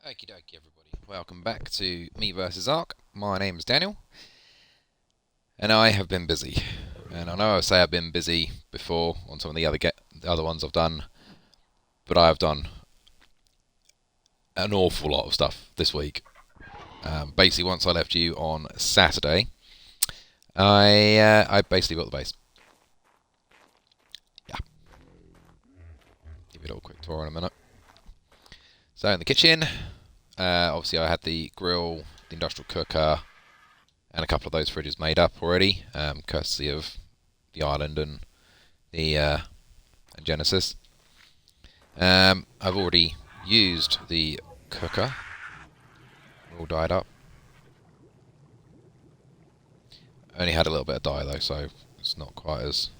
Okie dokie everybody, welcome back to Me versus Ark. My name's Daniel, and I have been busy. And I know I say I've been busy before on some of the other ones I've done, but I have done an awful lot of stuff this week. Basically, once I left you on Saturday, I basically built the base. Yeah, give you a little quick tour in a minute. So in the kitchen. Obviously, I had the grill, the industrial cooker, and a couple of those fridges made up already, courtesy of the island and the Genesis. I've already used the cooker. All dyed up. Only had a little bit of dye though, so it's not quite as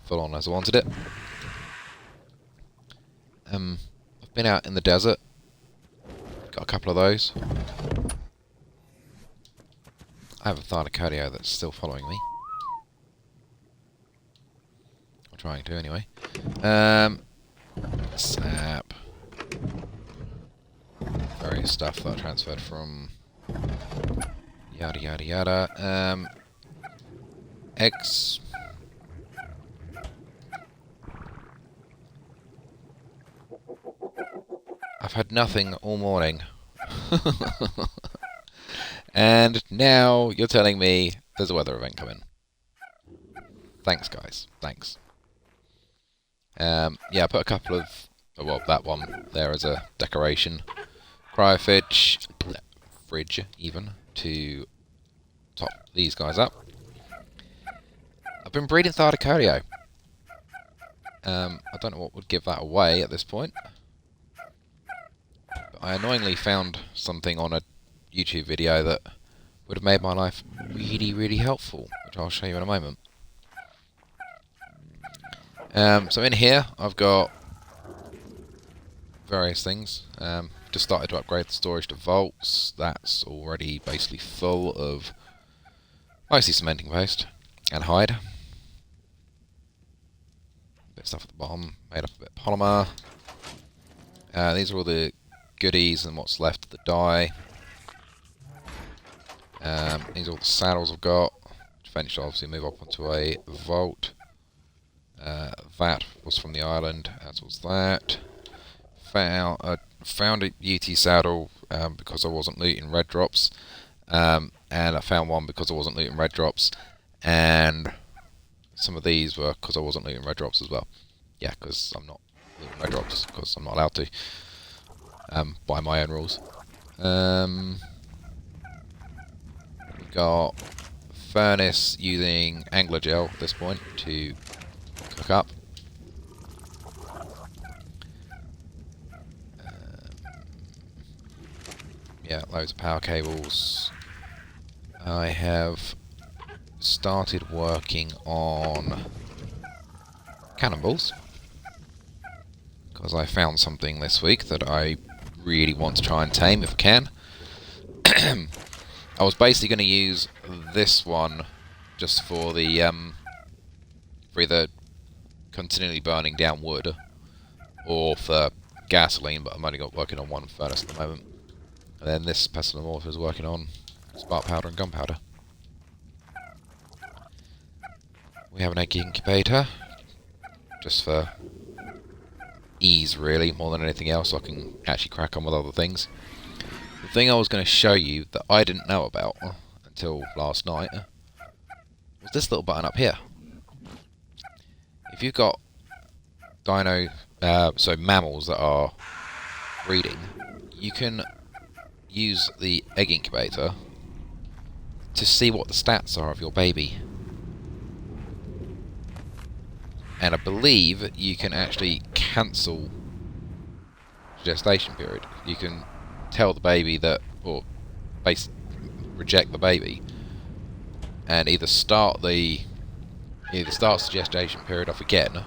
full on as I wanted it. I've been out in the desert. Got a couple of those. I have a thylacoleo that's still following me. I'm trying to anyway. Sap. Various stuff that I transferred from yada yada yada. Eggs. I've had nothing all morning. And now you're telling me there's a weather event coming. Thanks, guys. Thanks. Yeah, I put a couple of... well, that one there as a decoration. Cryofish, fridge even, to top these guys up. I've been breeding thylacoleo. I don't know what would give that away at this point. I annoyingly found something on a YouTube video that would have made my life really, really helpful, which I'll show you in a moment. So in here, I've got various things. Just started to upgrade the storage to vaults. That's already basically full of mostly cementing paste and hide. Bit of stuff at the bottom, made up a bit of polymer. These are all the goodies and what's left of the dye. These are all the saddles I've got. Eventually, obviously, move up onto a vault. That was from the island, as was that. Found a UT saddle because I wasn't looting red drops. And I found one because I wasn't looting red drops. And some of these were because I wasn't looting red drops as well. Yeah, because I'm not looting red drops, because I'm not allowed to. By my own rules. We've got furnace using angler gel at this point to cook up. Yeah, loads of power cables. I have started working on cannonballs because I found something this week that I really want to try and tame if I can. I was basically going to use this one just for the for either continually burning down wood or for gasoline, but I'm only working on one furnace at the moment. And then this pestle and mortar is working on spark powder and gunpowder. We have an egg incubator just for ease, really, more than anything else, so I can actually crack on with other things. The thing I was going to show you that I didn't know about until last night was this little button up here. If you've got so mammals that are breeding, you can use the egg incubator to see what the stats are of your baby. And I believe you can actually cancel gestation period. You can tell the baby that, or reject the baby, and either starts the gestation period off again,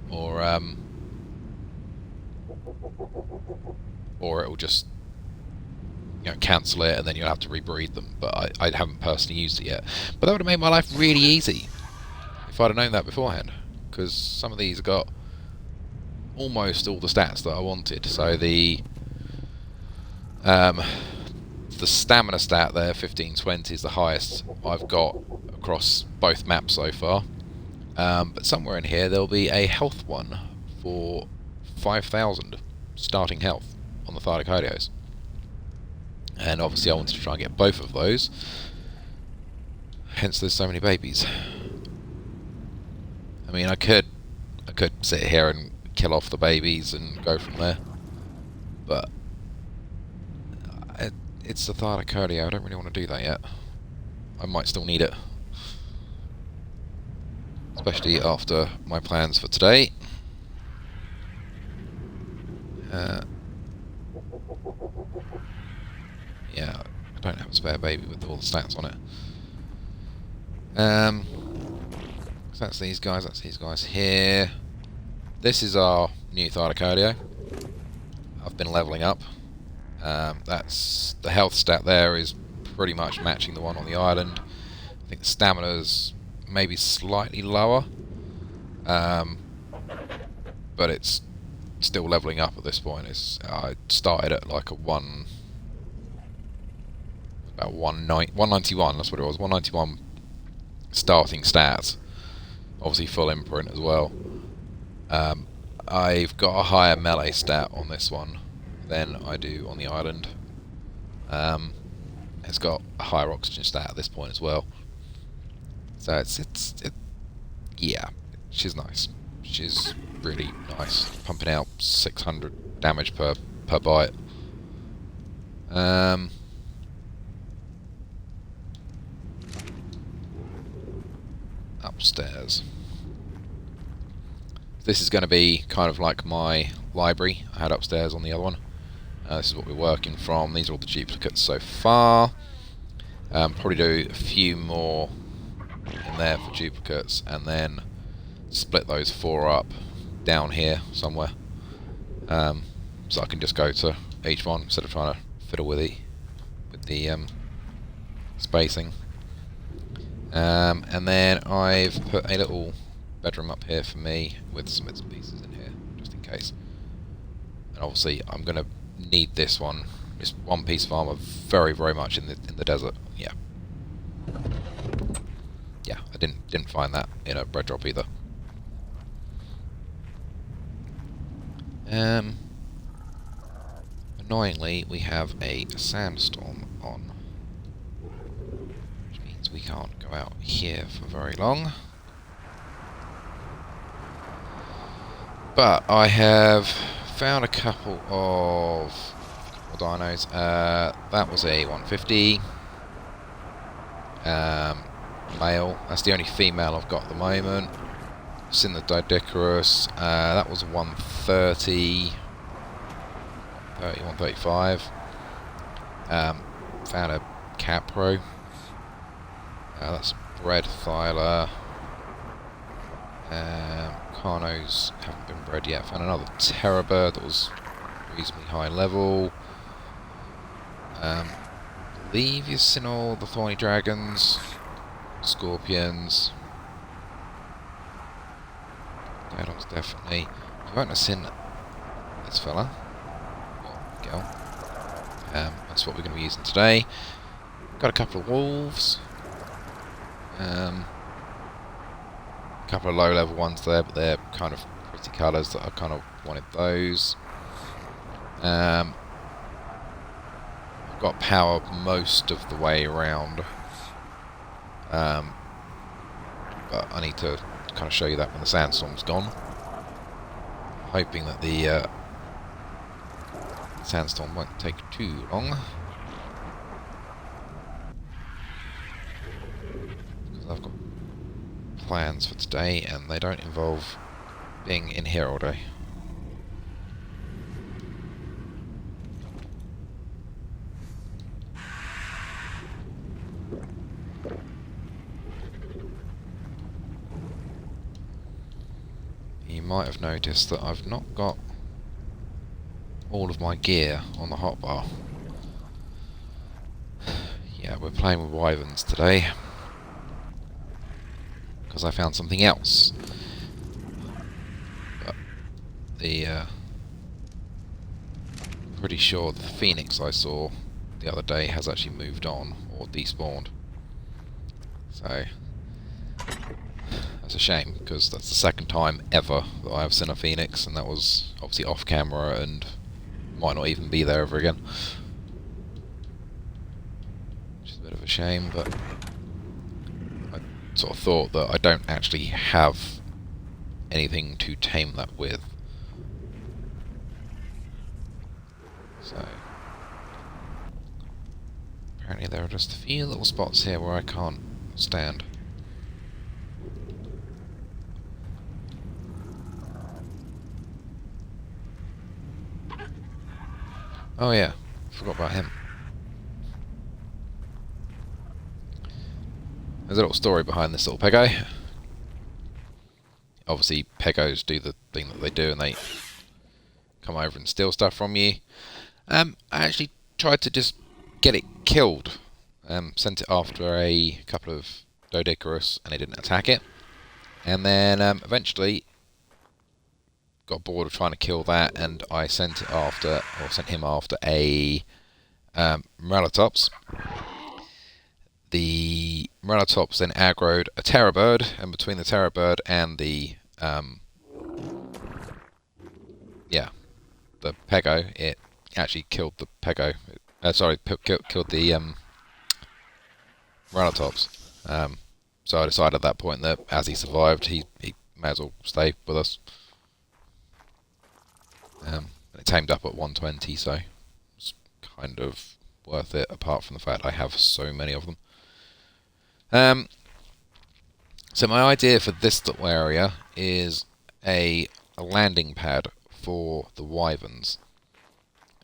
or it will just cancel it, and then you'll have to rebreed them. But I haven't personally used it yet. But that would have made my life really easy if I'd have known that beforehand, because some of these have got almost all the stats that I wanted. So the stamina stat there, 1520, is the highest I've got across both maps so far. But somewhere in here there'll be a health one for 5,000 starting health on the Thylacoideos. And obviously I wanted to try and get both of those. Hence there's so many babies. I mean, I could sit here and kill off the babies and go from there. But it's the Thylacoideo, I don't really want to do that yet. I might still need it. Especially after my plans for today. Yeah, I don't have a spare baby with all the stats on it. So that's these guys here. This is our new Thylacoideo. I've been levelling up. That's the health stat there is pretty much matching the one on the island. I think the stamina's maybe slightly lower, but it's still levelling up at this point. I started at like a 191. That's what it was. 191 starting stats. Obviously full imprint as well. I've got a higher melee stat on this one than I do on the island. It's got a higher oxygen stat at this point as well. So yeah, she's nice. She's really nice, pumping out 600 damage per bite. Upstairs. This is going to be kind of like my library I had upstairs on the other one. This is what we're working from. These are all the duplicates so far. Probably do a few more in there for duplicates, and then split those 4 up down here somewhere. So I can just go to each one instead of trying to fiddle with the spacing. And then I've put a little bedroom up here for me with some bits and pieces in here, just in case. And obviously I'm going to need this one piece of armor very, very much in the desert. Yeah, I didn't find that in a bread drop either. Annoyingly, we have a sandstorm on, which means we can't go out here for very long. But I have found a couple of dinos. That was a 150 male. That's the only female I've got at the moment. Synthodicarus. That was 130. 135. Found a capro. That's bred thyla. Carnos haven't been bred yet. Found another terror bird that was reasonably high level. Believe you've seen all the thorny dragons, scorpions. Dialogues definitely. You won't have seen this fella. Or girl. That's what we're going to be using today. Got a couple of wolves. A couple of low level ones there, but they're kind of pretty colours that I kind of wanted those. I've got power most of the way around, but I need to kind of show you that when the sandstorm's gone. Hoping that the sandstorm won't take too long, because I've got plans for today and they don't involve being in here all day. You might have noticed that I've not got all of my gear on the hotbar. Yeah, we're playing with wyverns today, because I found something else. But the pretty sure the phoenix I saw the other day has actually moved on or despawned. So that's a shame, because that's the second time ever that I've seen a phoenix, and that was obviously off camera and might not even be there ever again. Which is a bit of a shame, but I sort of thought that I don't actually have anything to tame that with. So apparently there are just a few little spots here where I can't stand. Oh yeah, forgot about him. There's a little story behind this little pego. Obviously, pegos do the thing that they do, and they come over and steal stuff from you. I actually tried to just get it killed. Sent it after a couple of Dodicarus, and it didn't attack it. And then eventually got bored of trying to kill that, and I sent him after a Morelatops. The Morelatops then aggroed a terror bird, and between the terror bird and the the pego, it actually killed the pego. Killed the Morelatops. So I decided at that point that as he survived, he may as well stay with us. It tamed up at 120, so it's kind of worth it, apart from the fact I have so many of them. So my idea for this little area is a landing pad for the wyverns.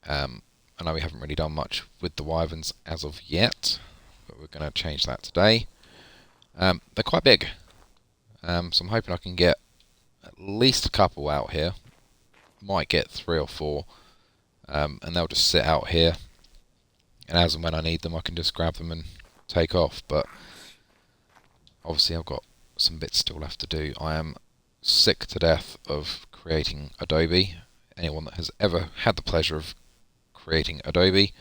I know we haven't really done much with the wyverns as of yet, but we're going to change that today. They're quite big, so I'm hoping I can get at least a couple out here. Might get 3 or 4, and they'll just sit out here, and as and when I need them I can just grab them and take off. But obviously I've got some bits still left to do. I am sick to death of creating Adobe. Anyone that has ever had the pleasure of creating Adobe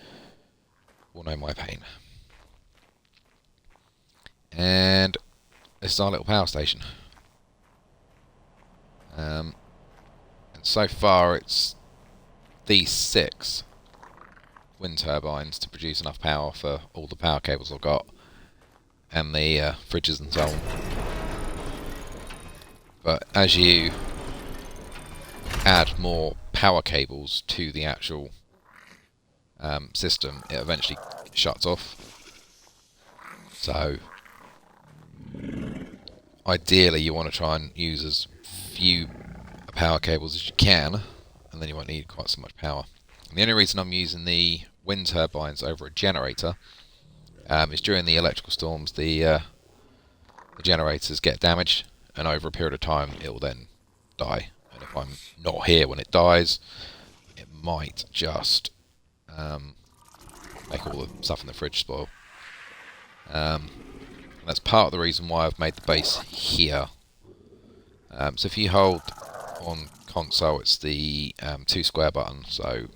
will know my pain. And this is our little power station. And so far it's these 6 wind turbines to produce enough power for all the power cables I've got, and the fridges and so on. But as you add more power cables to the actual system, it eventually shuts off. So ideally you want to try and use as few power cables as you can, and then you won't need quite so much power. And the only reason I'm using the wind turbines over a generator is during the electrical storms the generators get damaged, and over a period of time it will then die. And if I'm not here when it dies, it might just make all the stuff in the fridge spoil. And that's part of the reason why I've made the base here. So if you hold on console, it's the 2 square button, so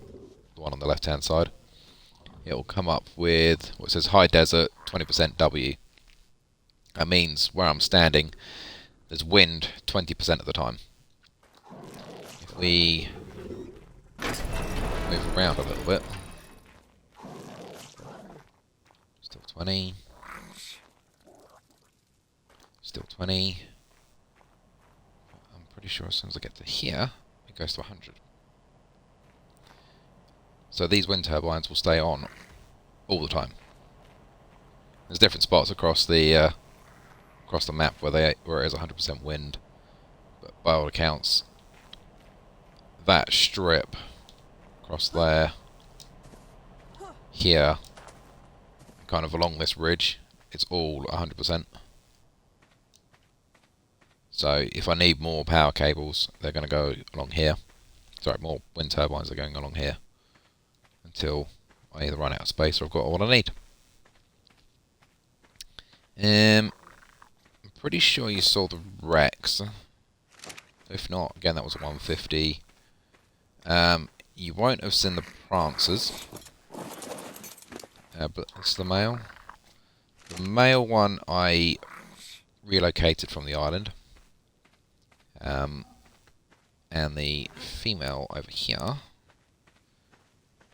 the one on the left hand side. It will come up with what says high desert 20% W. That means where I'm standing there's wind 20% of the time. If we move around a little bit, still 20, still 20. I'm pretty sure as soon as I get to here it goes to 100. So these wind turbines will stay on all the time. There's different spots across the map where it is 100% wind, but by all accounts, that strip across there, here, kind of along this ridge, it's all 100%. So if I need more power cables, they're going to go along here. Sorry, more wind turbines are going along here until I either run out of space or I've got what I need. I'm pretty sure you saw the Rex. If not, again, that was a 150. You won't have seen the prancers, but it's the male. The male one I relocated from the island, and the female over here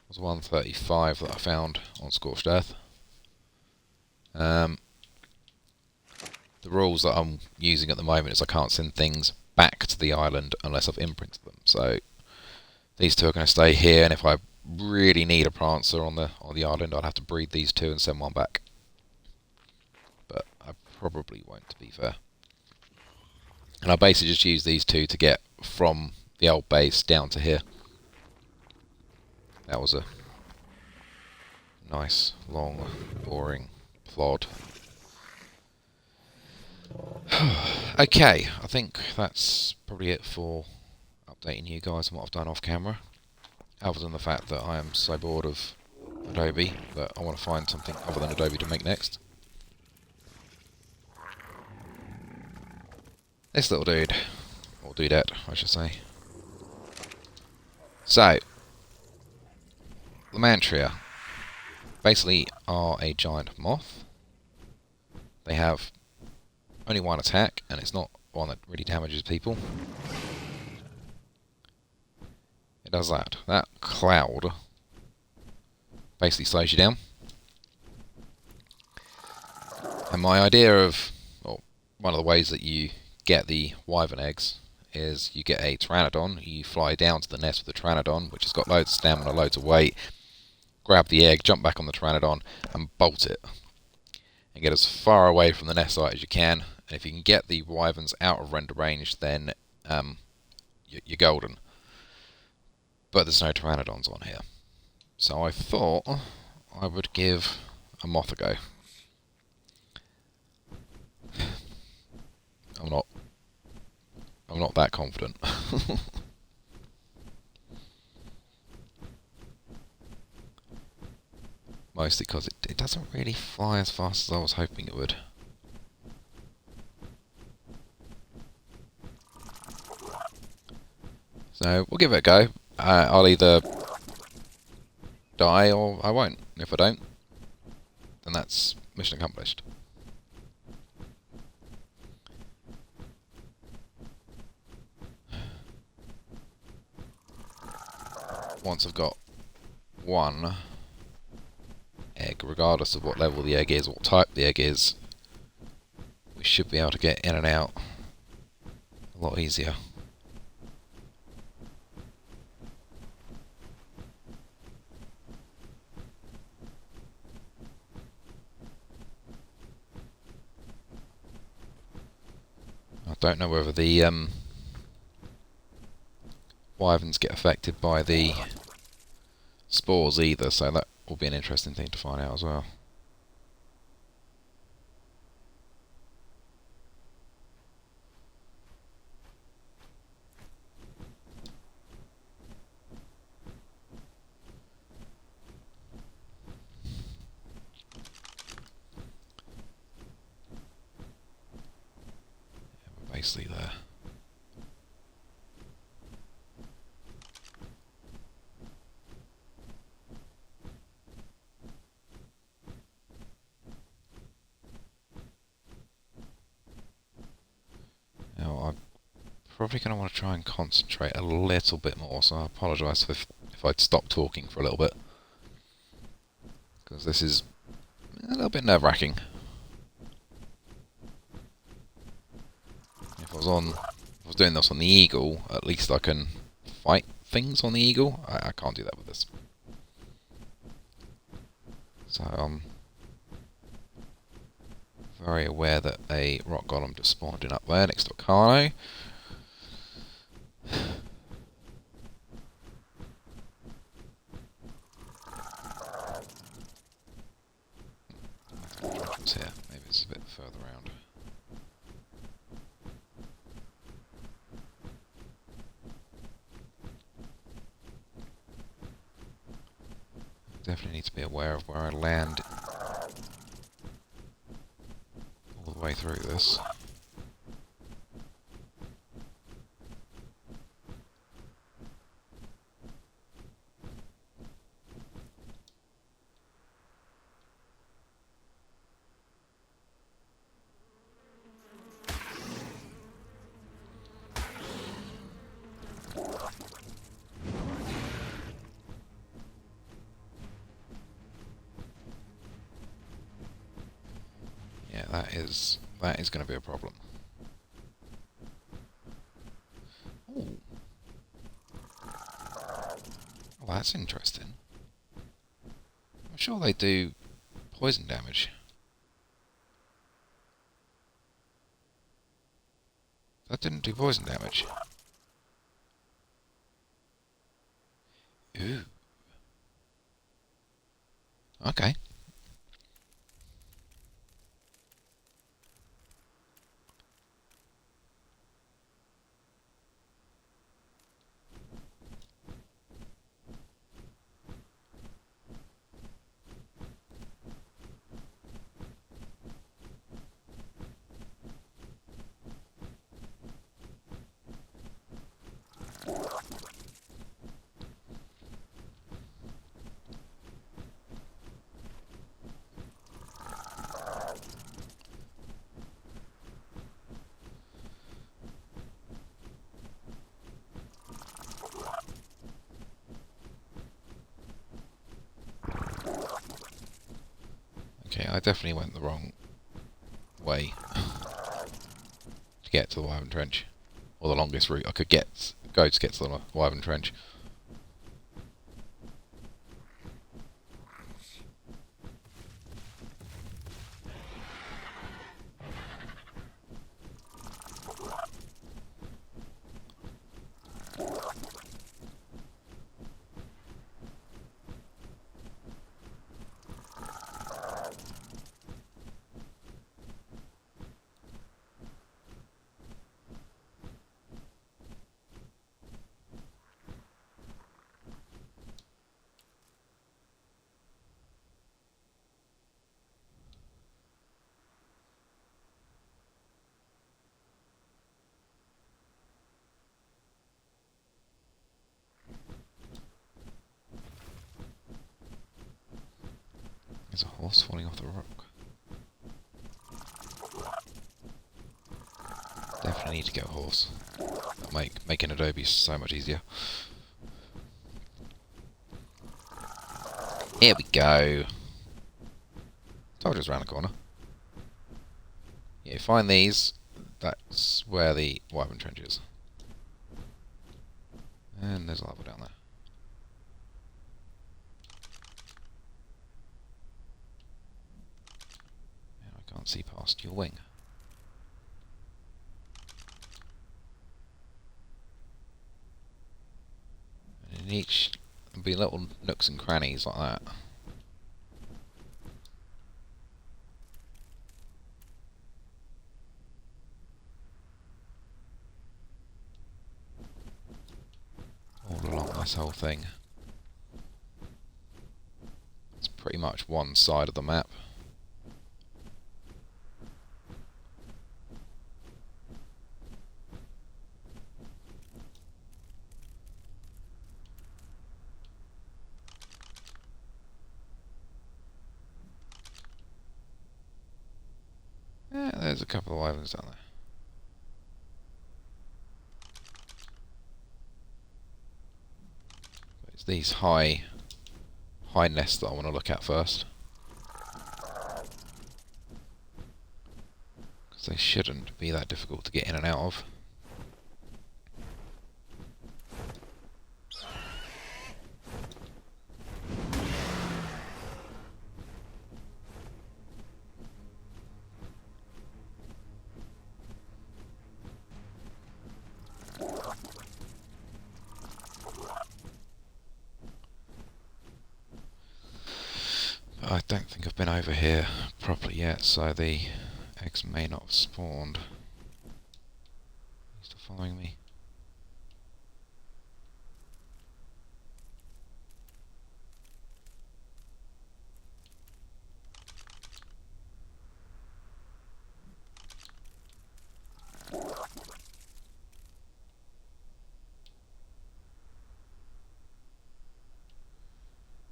was 135 that I found on Scorched Earth. The rules that I'm using at the moment is I can't send things back to the island unless I've imprinted them. So these two are going to stay here, and if I really need a prancer on the island, I'd have to breed these two and send one back. But I probably won't, to be fair. And I basically just use these two to get from the old base down to here. That was a nice, long, boring plod. Okay, I think that's probably it for updating you guys on what I've done off camera. Other than the fact that I am so bored of Adobe that I want to find something other than Adobe to make next. This little dude, or dudette, I should say. So, Lamantria basically are a giant moth. They have only one attack, and it's not one that really damages people. It does that. That cloud basically slows you down. And my idea of, well, one of the ways that you get the wyvern eggs is you get a pteranodon, you fly down to the nest with the pteranodon, which has got loads of stamina, loads of weight, grab the egg, jump back on the pteranodon, and bolt it. And get as far away from the nest site as you can. And if you can get the wyverns out of render range, then you're golden. But there's no pteranodons on here. So I thought I would give a moth a go. I'm not that confident. Mostly because it doesn't really fly as fast as I was hoping it would. So we'll give it a go. I'll either die or I won't. If I don't, then that's mission accomplished. Once I've got one egg, regardless of what level the egg is, what type the egg is, we should be able to get in and out a lot easier. I don't know whether the wyverns get affected by the spores either, so that will be an interesting thing to find out as well. Yeah, we're basically there. Now, I'm probably going to want to try and concentrate a little bit more, so I apologise if I'd stop talking for a little bit, because this is a little bit nerve-wracking. If I was doing this on the eagle, at least I can fight things on the eagle. I can't do that with this. So I'm very aware that a rock golem just spawned in up there next to a Carno. It's here. Maybe it's a bit further around. Definitely need to be aware of where I land all the way through this. that is going to be a problem. Ooh. Well, that's interesting. I'm sure they do poison damage. That didn't do poison damage. Ooh. Okay. Okay, I definitely went the wrong way to get to the wyvern trench. Or the longest route I could go to get to the wyvern trench. There's a horse falling off the rock. Definitely need to get a horse. That'll make making adobe so much easier. Here we go. Told you it was around the corner. Yeah, find these. That's where the wyvern trench is. And there's a level down there. And I can't see past your wing. And in each, there'll be little nooks and crannies like that. All along this whole thing. It's pretty much one side of the map. Yeah, there's a couple of wyverns down there. But it's these high nests that I want to look at first. Because they shouldn't be that difficult to get in and out of. I don't think I've been over here properly yet, so the eggs may not have spawned. Still following me?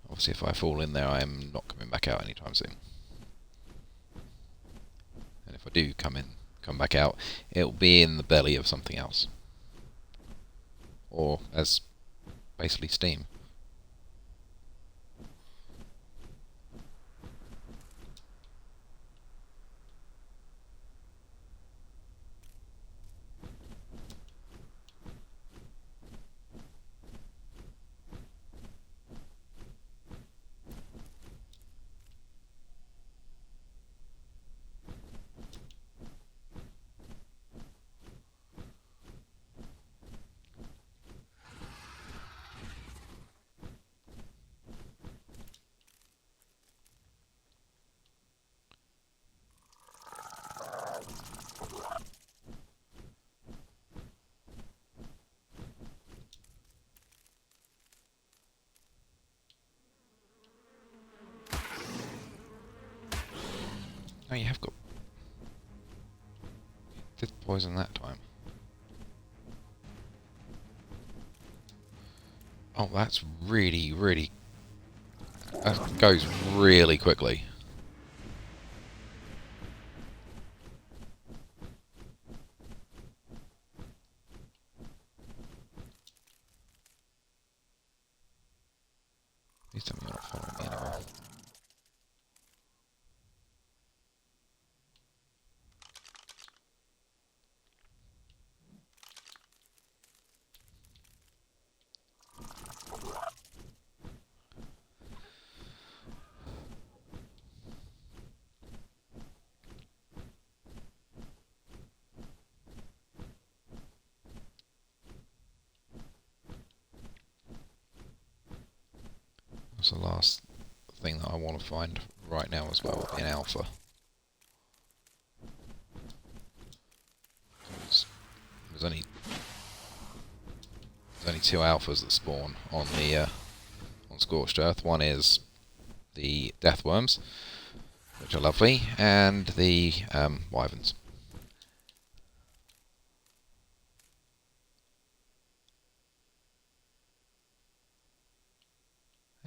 Obviously, if I fall in there, I am not coming back out anytime soon. And if I do come back out, it'll be in the belly of something else. Or as basically steam. Oh, you have got... Did poison that time. Oh, that's really, really... That goes really quickly. Please tell me you're not following me anymore. That's the last thing that I want to find right now as well, would be an alpha. There's only two alphas that spawn on the on Scorched Earth. One is the deathworms, which are lovely, and the wyverns.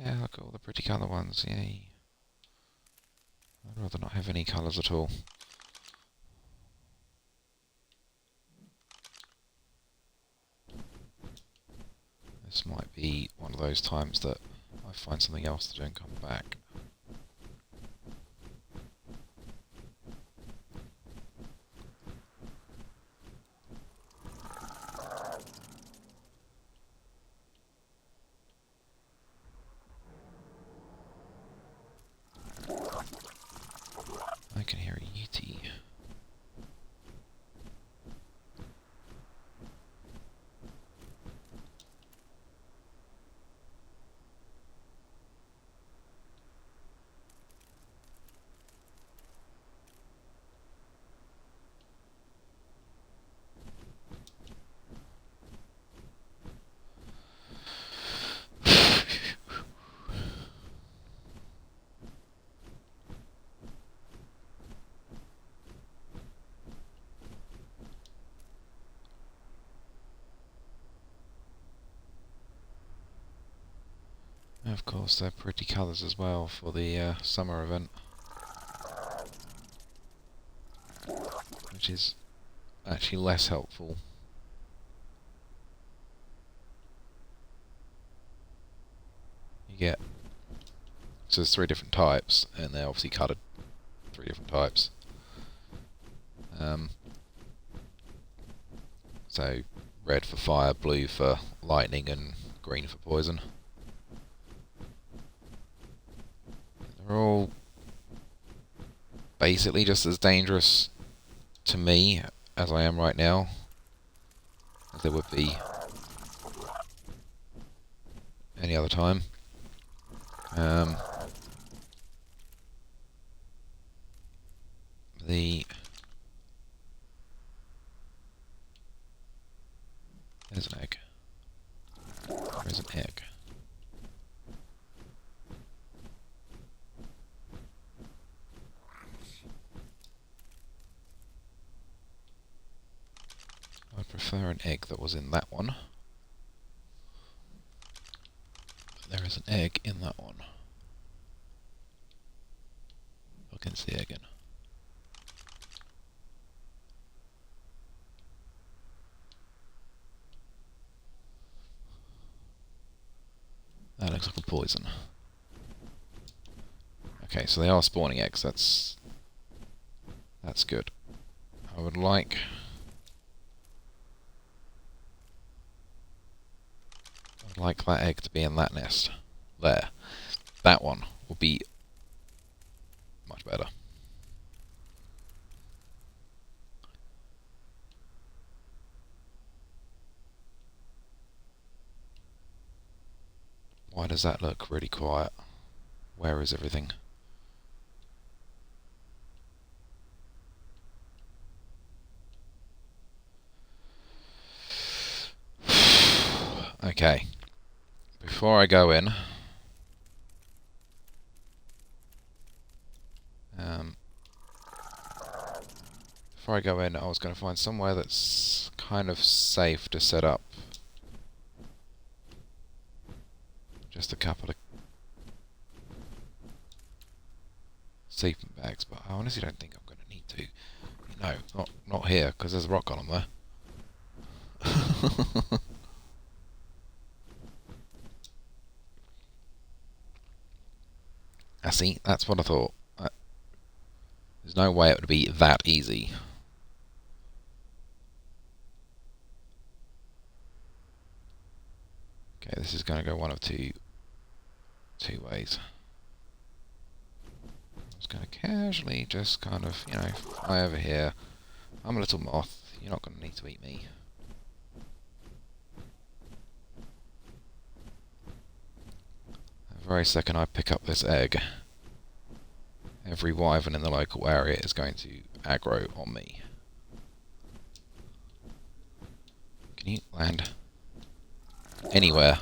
Yeah, look at all the pretty colour ones, yay. I'd rather not have any colours at all. This might be one of those times that I find something else to do and come back. I can hear a yeti. Of course, they're pretty colours as well for the summer event, which is actually less helpful. You get... So there's 3 different types, and they're obviously coloured 3 different types. So red for fire, blue for lightning, and green for poison. They're all basically just as dangerous to me as I am right now as they would be any other time. There's an egg. There's an egg. I'd prefer an egg that was in that one. But there is an egg in that one. Look into the egg in. That looks like a poison. Okay, so they are spawning eggs. That's good. I would like... I'd like that egg to be in that nest. There. That one will be much better. Why does that look really quiet? Where is everything? Okay. Before I go in, before I go in, I was going to find somewhere that's kind of safe to set up just a couple of sleeping bags, but I honestly don't think I'm going to need to. No, not here, because there's a rock column there. I see, that's what I thought. There's no way it would be that easy. Okay, this is going to go one of two ways. I'm just going to casually just kind of, fly over here. I'm a little moth. You're not going to need to eat me. The very second I pick up this egg, every wyvern in the local area is going to aggro on me. Can you land anywhere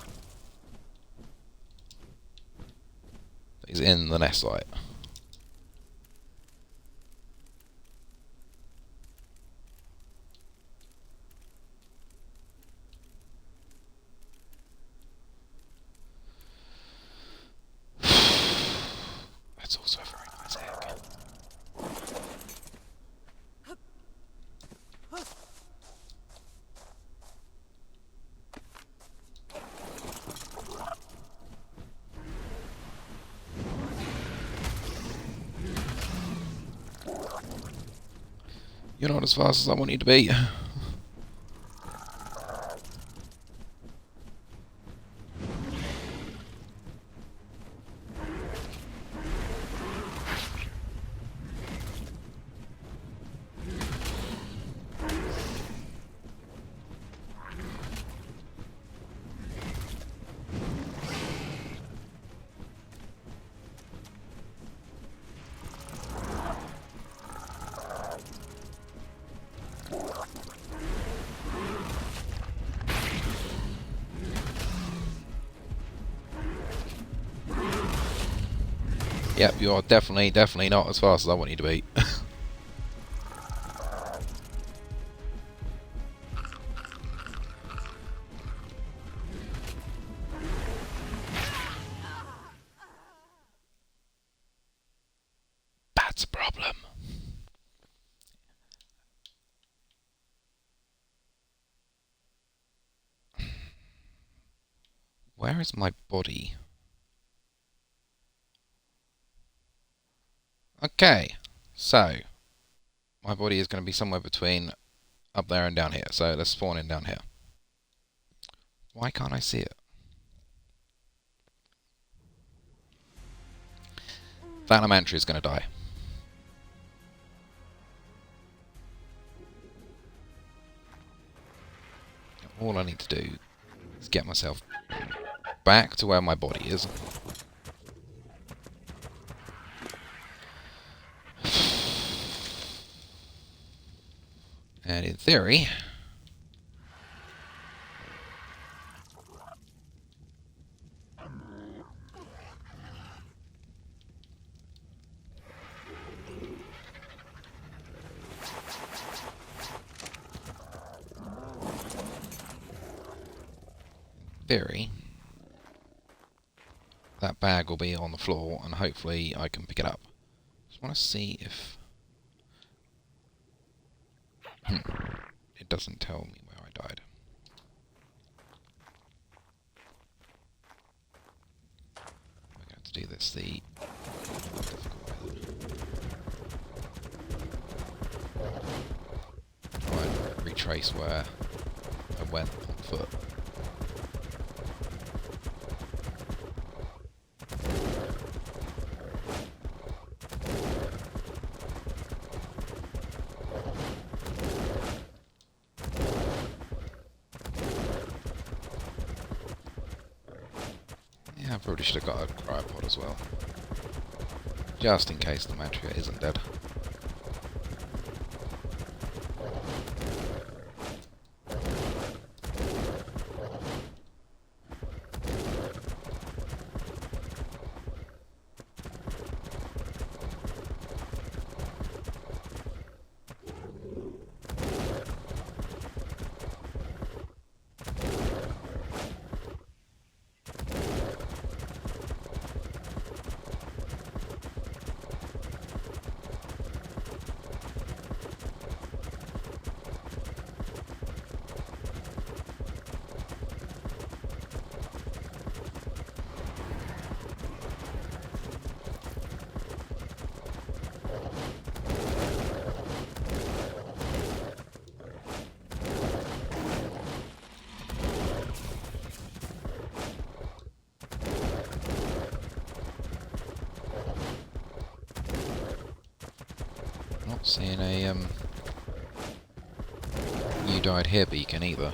that is in the nest site? That's also a very nice egg. You're not as fast as I want you to be. Yep, you're definitely not as fast as I want you to be. That's a problem. Where is my body? Okay, so my body is going to be somewhere between up there and down here. So let's spawn in down here. Why can't I see it? That Amantry is going to die. All I need to do is get myself back to where my body is. And in theory, that bag will be on the floor and hopefully I can pick it up. Just want to see if it doesn't tell me where I died. We're going to do this the try and retrace where I went on foot. Yeah, I probably should have got a cryopod as well, just in case the Matria isn't dead. Seeing a you died here beacon either.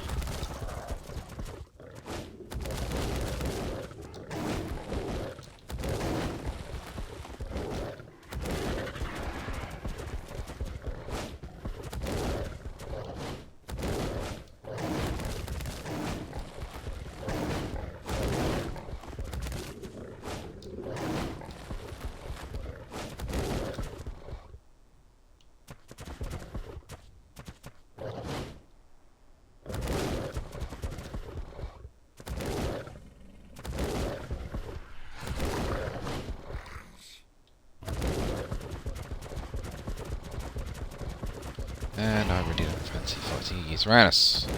And I really don't fancy fighting a Uranus.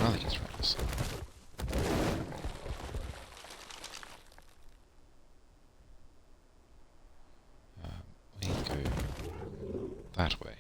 Another Uranus. We go that way.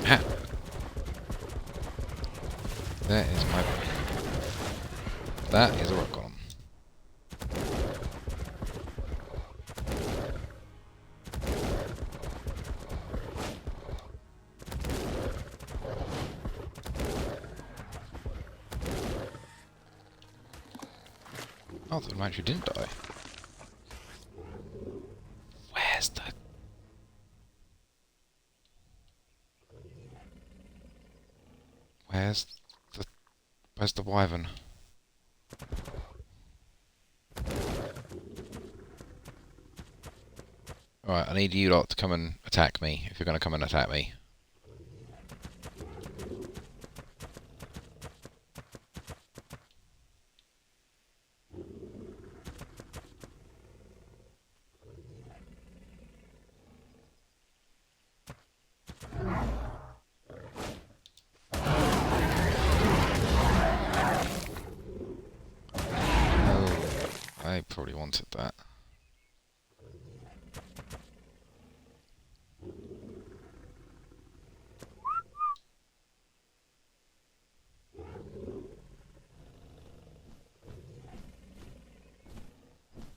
Ha! There is my boy. That is a rock column. Oh, the one actually didn't die. Where's the... Where's the wyvern? Alright, I need you lot to come and attack me, if you're going to come and attack me. I probably wanted that.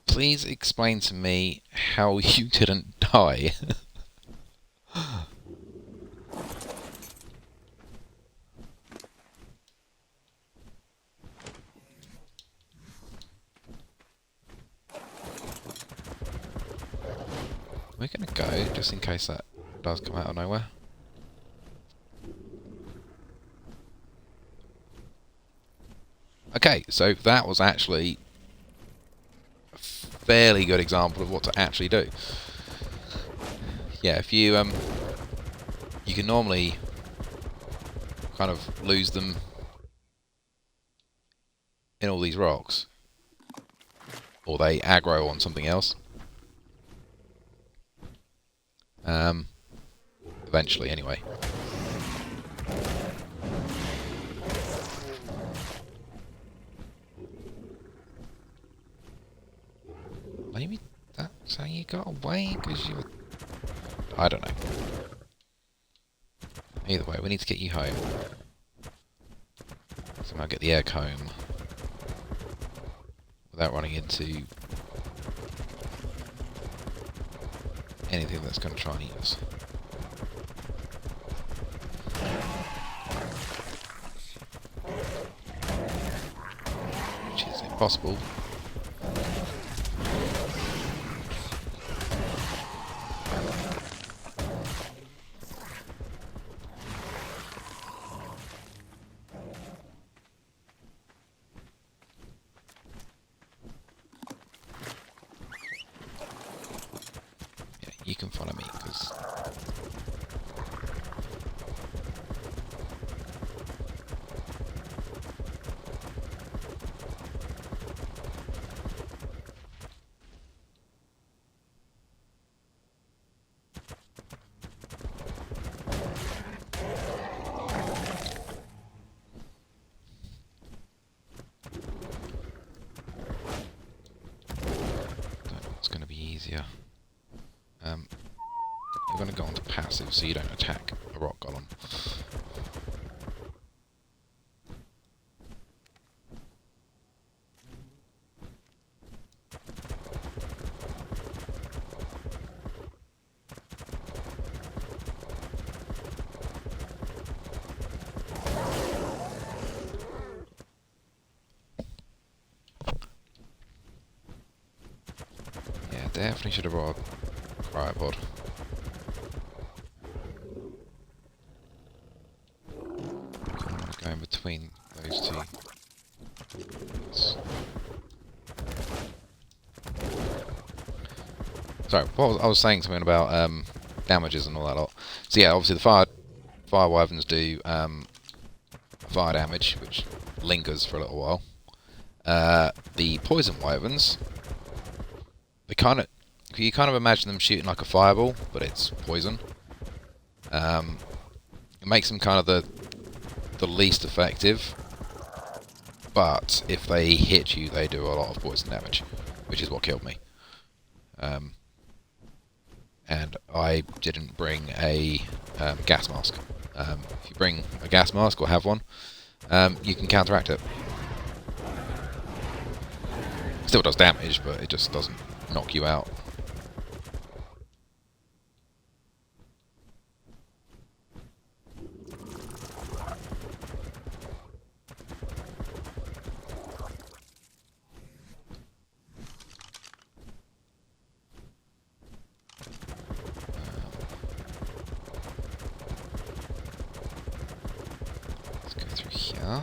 Please explain to me how you didn't die. We're gonna go, just in case that does come out of nowhere. Okay, so that was actually a fairly good example of what to actually do. Yeah, if you you can normally kind of lose them in all these rocks, or they aggro on something else. Eventually, anyway. Maybe that's how you got away, because you were... I don't know. Either way, we need to get you home. Somehow get the egg home without running into anything that's going to try and eat us. Which is impossible. You can follow me, because it's going to be easier. We're going to go on to passive so you don't attack a rock golem. Yeah, definitely should have brought a cryopod. Go in between those two. Sorry, I was saying something about damages and all that lot. So yeah, obviously the fire wyverns do fire damage, which lingers for a little while. The poison wyverns, you kind of imagine them shooting like a fireball, but it's poison. It makes them kind of the least effective, but if they hit you, they do a lot of poison damage, which is what killed me. And I didn't bring a gas mask. If you bring a gas mask or have one, you can counteract it. Still does damage, but it just doesn't knock you out. Let's go through here.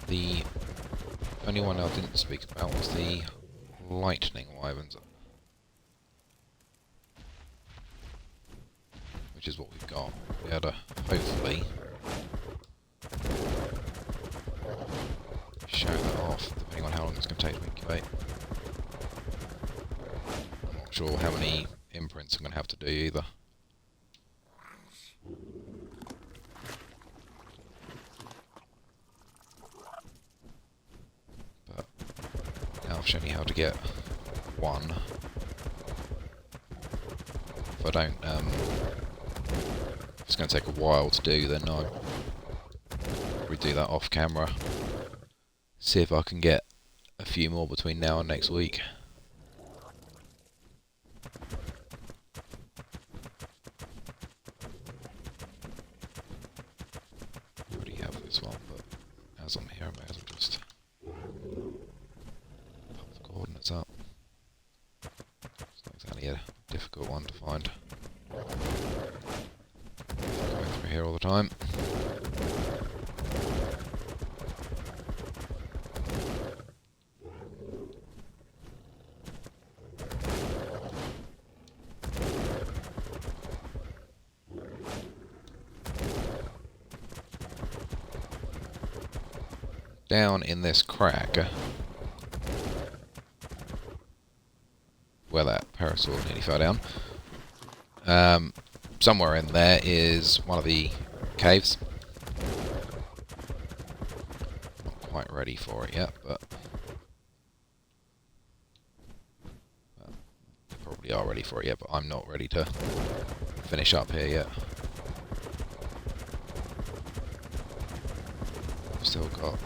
The only one I didn't speak about was the lightning wyverns, which is what we've got. We had to hopefully show that off, depending on how long it's going to take to incubate. I'm not sure how many imprints I'm going to have to do either. I've shown you how to get one. If I don't, if it's going to take a while to do, then I'll redo that off camera. See if I can get a few more between now and next week. as I'm here, I may as well just pop the coordinates up. It's not exactly a difficult one to find. Going through here all the time. Down in this crack, where that parasol nearly fell down, somewhere in there is one of the caves. Not quite ready for it yet, but well, they probably are ready for it yet, but I'm not ready to finish up here yet. I've still got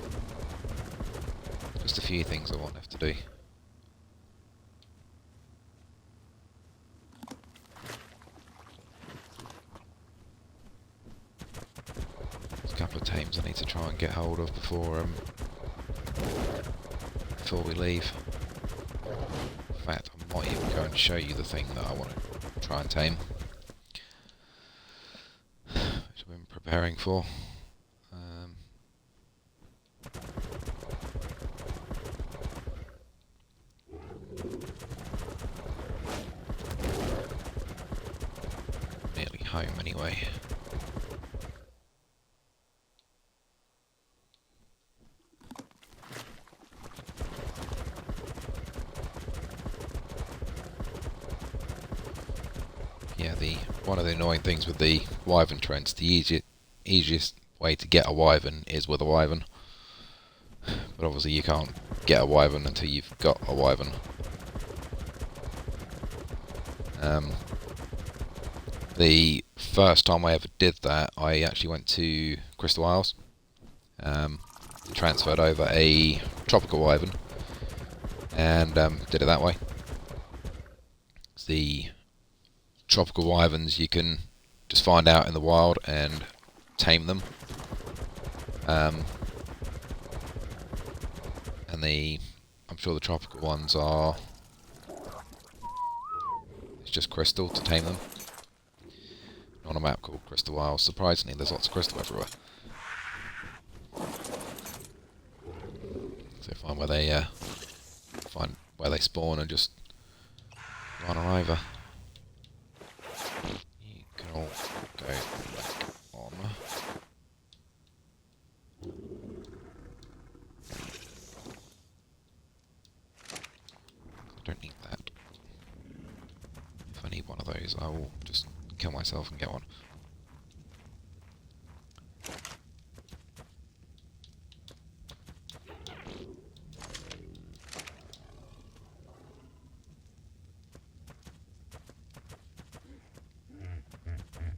just a few things I want left to do. There's a couple of tames I need to try and get hold of before we leave. In fact, I might even go and show you the thing that I want to try and tame, which I've been preparing for. Nearly home anyway. Yeah, one of the annoying things with the wyvern trends, the easiest way to get a wyvern is with a wyvern. But obviously you can't get a wyvern until you've got a wyvern. The first time I ever did that, I actually went to Crystal Isles, transferred over a tropical wyvern, and did it that way. The tropical wyverns you can just find out in the wild and tame them. And I'm sure the tropical ones are, it's just crystal to tame them. On a map called Crystal Isles. Surprisingly, there's lots of crystal everywhere. So find where they spawn and just run on over. You can all go back on. I don't need that. If I need one of those, I will just kill myself and get one.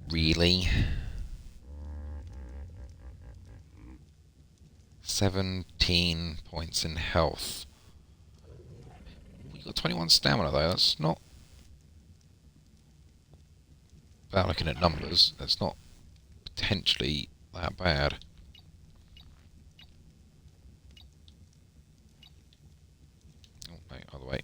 Really? 17 points in health. We got 21 stamina though, that's not... Without looking at numbers, that's not potentially that bad. Oh, wait, other way.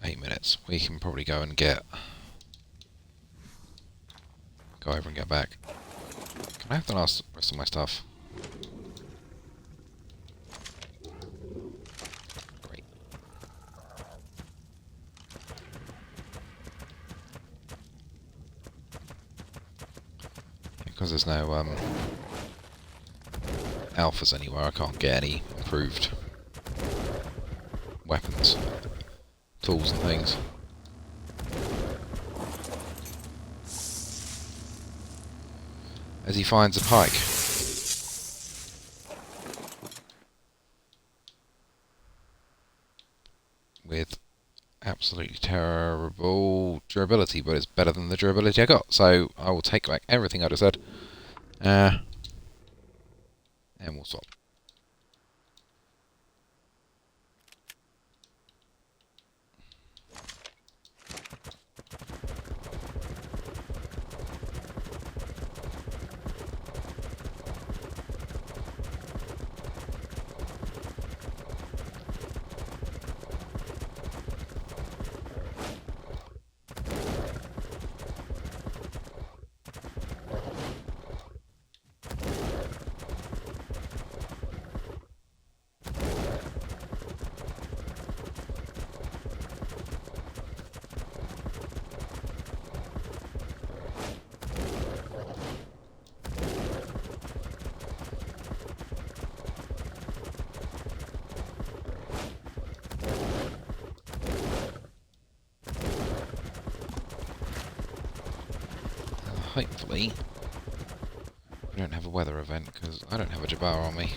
Eight minutes. We can probably go and go over and get back. Can I have the rest of my stuff? Great. Because there's no alphas anywhere, I can't get any improved weapons, tools and things. As he finds a pike. With absolutely terrible durability, but it's better than the durability I got, so I will take back everything I just said. And we'll swap. hopefully we don't have a weather event, because I don't have a Jabbar on me.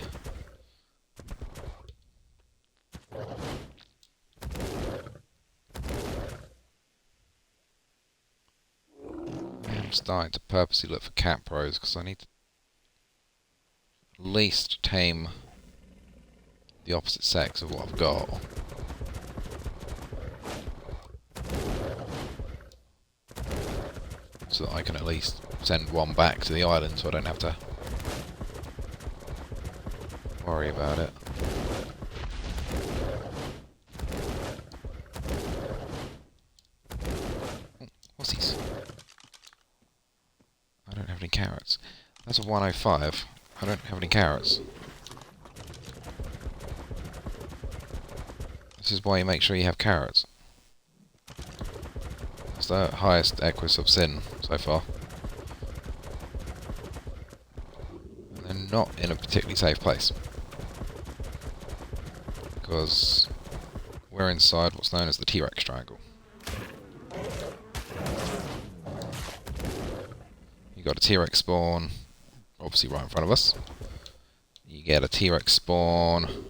I'm starting to purposely look for capros, because I need to at least tame the opposite sex of what I've got. So that I can at least send one back to the island so I don't have to worry about it. Oh, what's these? I don't have any carrots. That's a 105. I don't have any carrots. This is why you make sure you have carrots. That's the highest equus I've seen so far. And they're not in a particularly safe place. Because we're inside what's known as the T.rex triangle. You got a T.rex spawn, obviously right in front of us. You get a T.rex spawn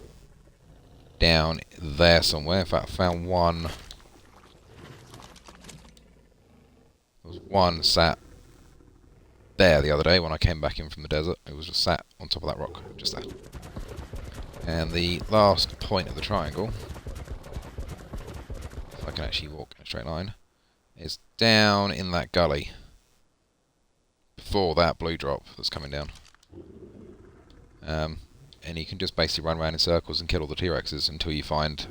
down there somewhere. In fact, I found one. There was one sat there the other day when I came back in from the desert. It was just sat on top of that rock, just there. And the last point of the triangle, if I can actually walk in a straight line, is down in that gully before that blue drop that's coming down. And you can just basically run around in circles and kill all the T-Rexes until you find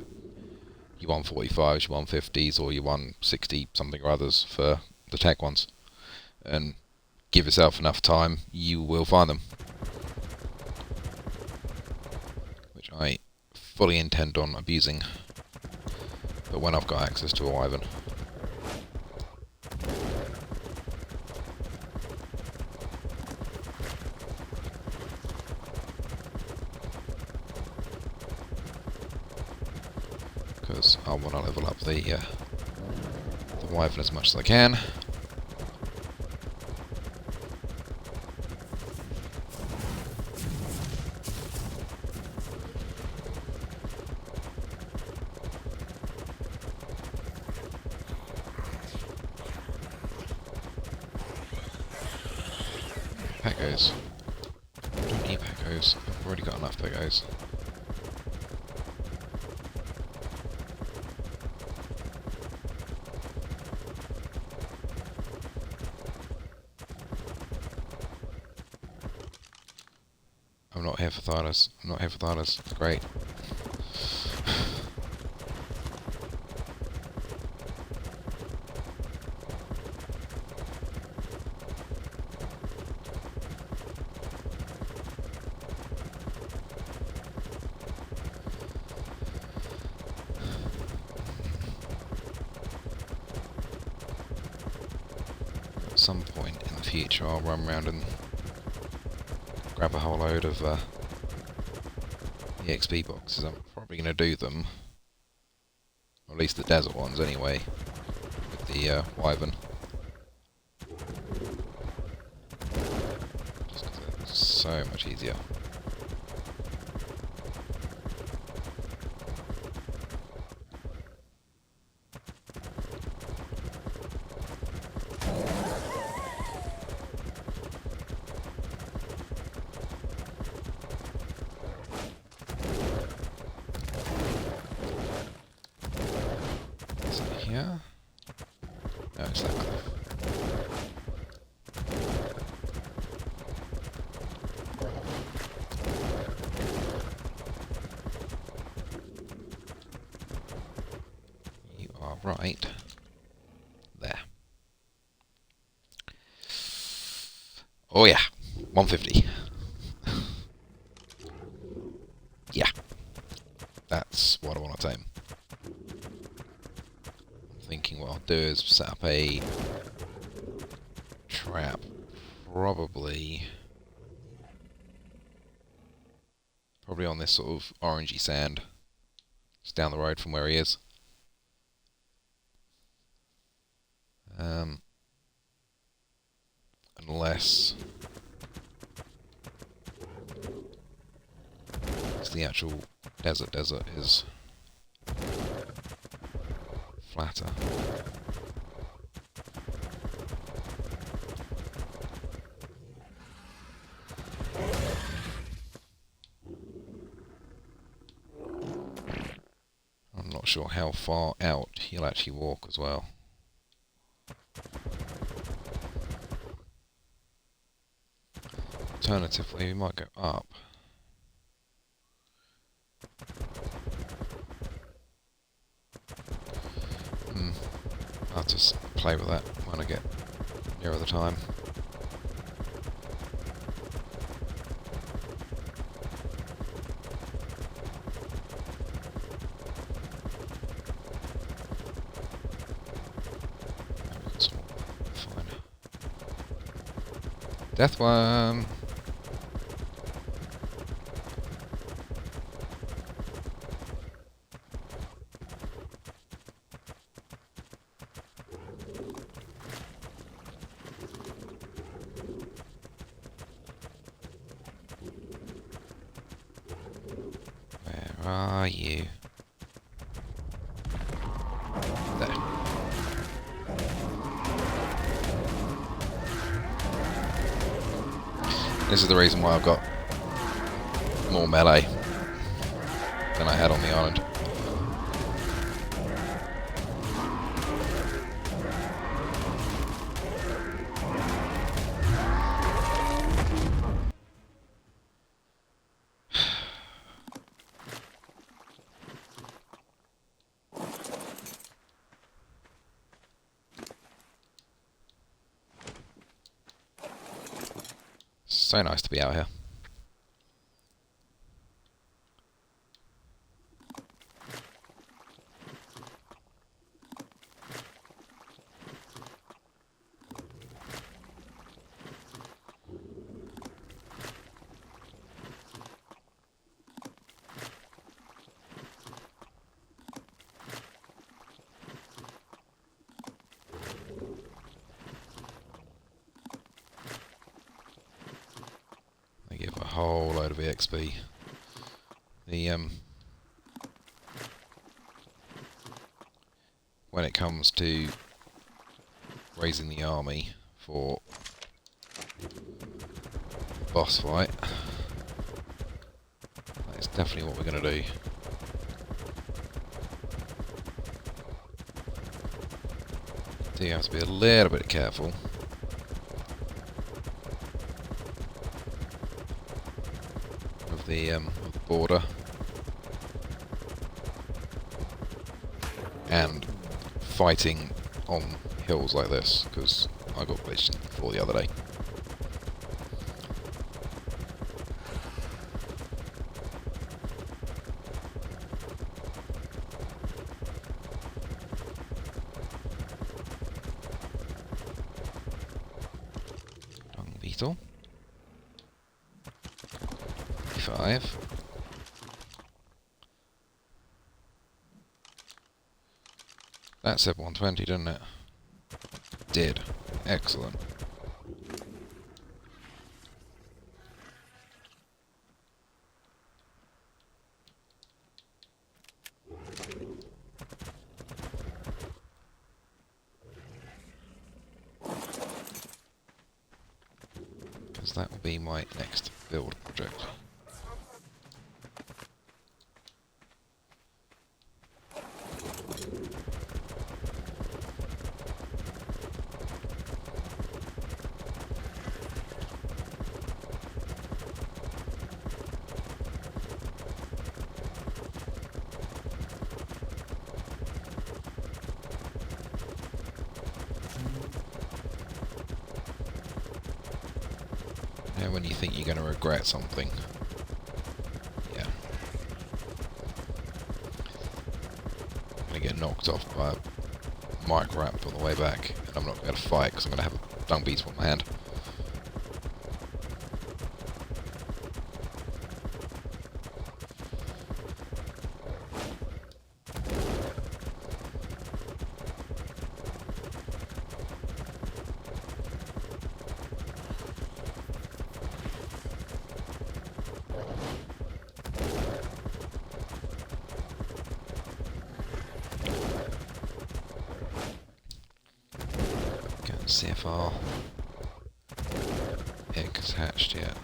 your 145s, your 150s, or your 160 something or others for the tech ones. And give yourself enough time, you will find them. Which I fully intend on abusing. But when I've got access to a wyvern. Because I want to level up the wyvern as much as I can. Pecos. I don't need pecos. I've already got enough pecos. I'm not here for Thylas. I'm not here for Thylas. Great. At some point in the future I'll run around and grab a whole load of EXP boxes. I'm probably going to do them, or at least the desert ones anyway, with the wyvern. Just because it's so much easier. Here? No, it's that cliff. You are right there. Oh yeah, 150. Yeah, that's what I want to tame. Thinking what I'll do is set up a trap, probably on this sort of orangey sand, just down the road from where he is. less as the actual desert is flatter. I'm not sure how far out he'll actually walk as well. Alternatively, we might go up. I'll just play with that when I get nearer the time. Fine. Deathworm! Where are you? There. This is the reason why I've got more melee than I had on the island. So nice to be out here. Give a whole load of EXP. When it comes to raising the army for boss fight, that is definitely what we're going to do. Do have to be a little bit careful. Of the border and fighting on hills like this, because I got glitched before the other day. Dung beetle. 5. That said 120, didn't it? Did. Excellent. Because that will be my next build project. Now when you think you're going to regret something. Yeah. I'm going to get knocked off by a micro ramp on the way back, and I'm not going to fight because I'm going to have a dung beetle in my hand. see if our egg has hatched yet.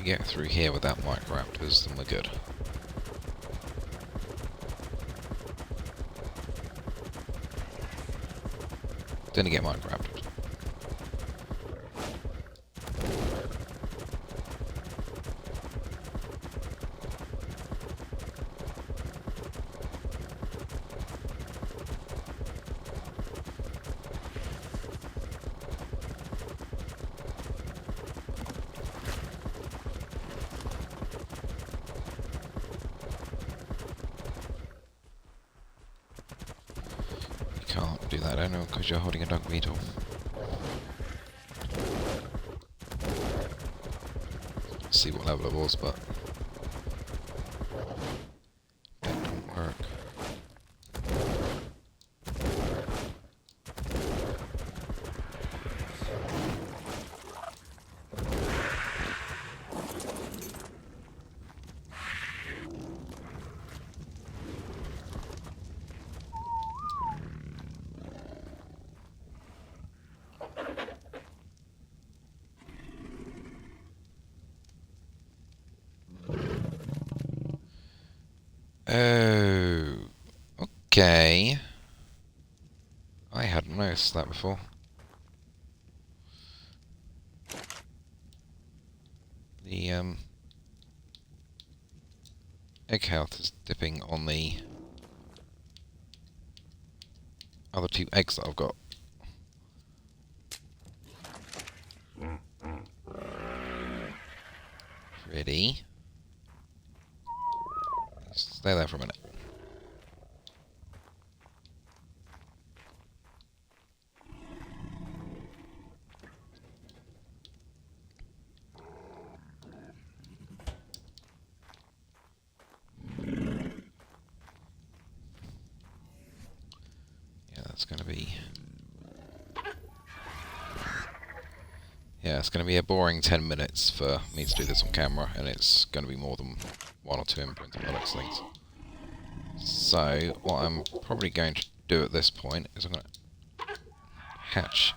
Get through here without microraptors, then we're good. Didn't get microraptors. Can't do that, I know, because you're holding a dung beetle. Let's see what level it was, but that didn't work. Oh, okay. I hadn't noticed that before. The egg health is dipping on the other 2 eggs that I've got. Pretty. Stay there for a minute. Yeah, that's going to be... Yeah, it's going to be a boring 10 minutes for me to do this on camera, and it's going to be more than 1 or 2 imprints by those things. So, what I'm probably going to do at this point is I'm going to hatch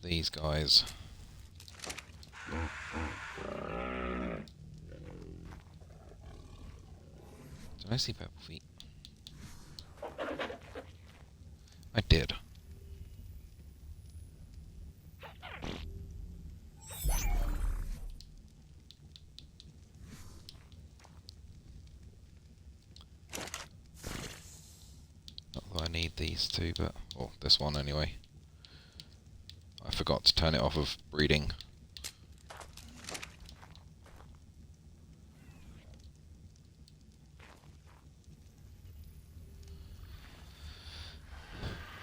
these guys. Did I see purple feet? I did. Not that I need these 2, but... well, this one anyway. I forgot to turn it off of breeding.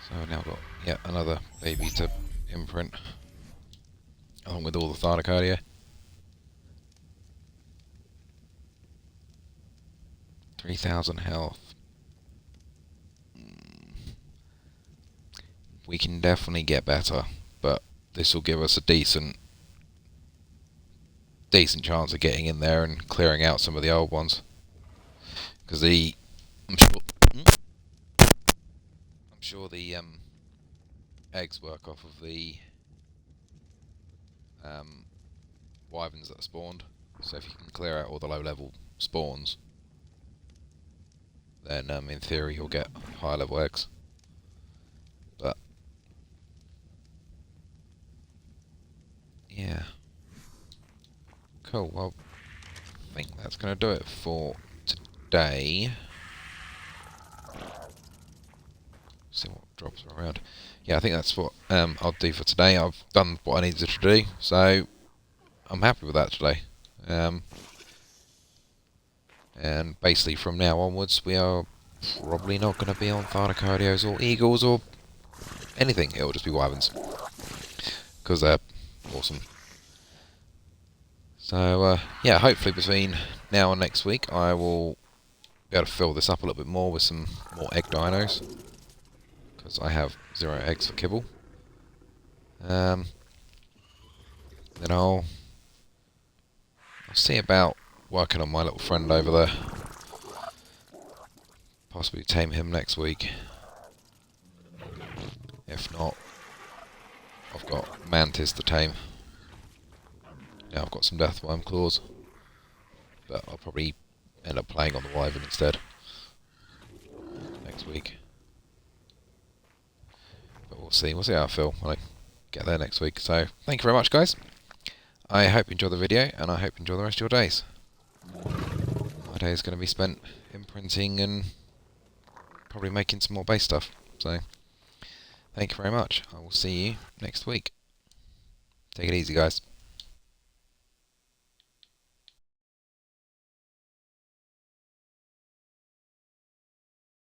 So I've now got yet another baby to imprint, along with all the thylacardia. 3,000 health. We can definitely get better, but this will give us a decent chance of getting in there and clearing out some of the old ones. Because I'm sure the eggs work off of the wyverns that are spawned. So if you can clear out all the low-level spawns, then in theory you'll get higher-level eggs. But yeah, cool. Well, think that's going to do it for today. See what drops are around. Yeah, I think that's what I'll do for today. I've done what I needed to do, so I'm happy with that today. And basically from now onwards, we are probably not going to be on thardacardios or eagles or anything. It'll just be wyverns, because they're awesome. So yeah, hopefully between now and next week, I will be able to fill this up a little bit more with some more egg dinos, because I have 0 eggs for kibble. Then I'll see about working on my little friend over there. Possibly tame him next week. If not, I've got mantis to tame. Now I've got some deathworm claws, but I'll probably end up playing on the wyvern instead next week. But we'll see how I feel when I get there next week. So thank you very much, guys. I hope you enjoy the video, and I hope you enjoy the rest of your days. My day is going to be spent imprinting and probably making some more base stuff. So thank you very much. I will see you next week. Take it easy, guys.